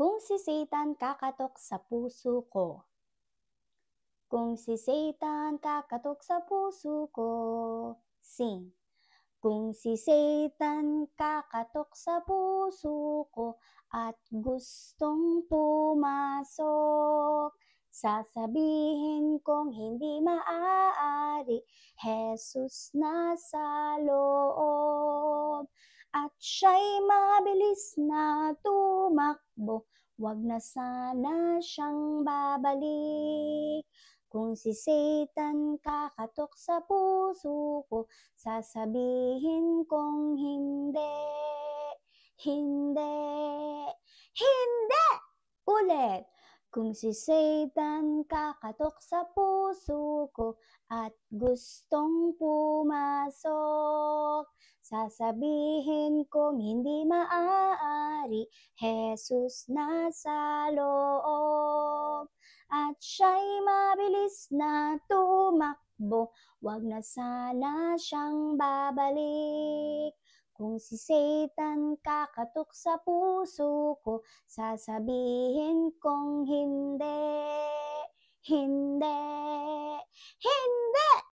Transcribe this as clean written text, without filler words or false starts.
Kung si Satan kakatok sa puso ko. Kung si Satan kakatok sa puso ko. Sing. Kung si Satan kakatok sa puso ko at gustong pumasok, sasabihin kong hindi maaari, Jesus nasa loob. At siya'y mabilis na tumakbo, wag na sana siyang babalik. Kung si Satan kakatok sa puso ko, sasabihin kong hindi, hindi, hindi! Ulit! Kung si Satan kakatok sa puso ko at gustong pumasok, sasabihin kong hindi maaari, Jesus nasa loob. At siya'y mabilis na tumakbo, wag na sana siyang babalik. Kung si Satan kakatok sa puso ko, sasabihin kong hindi, hindi, hindi!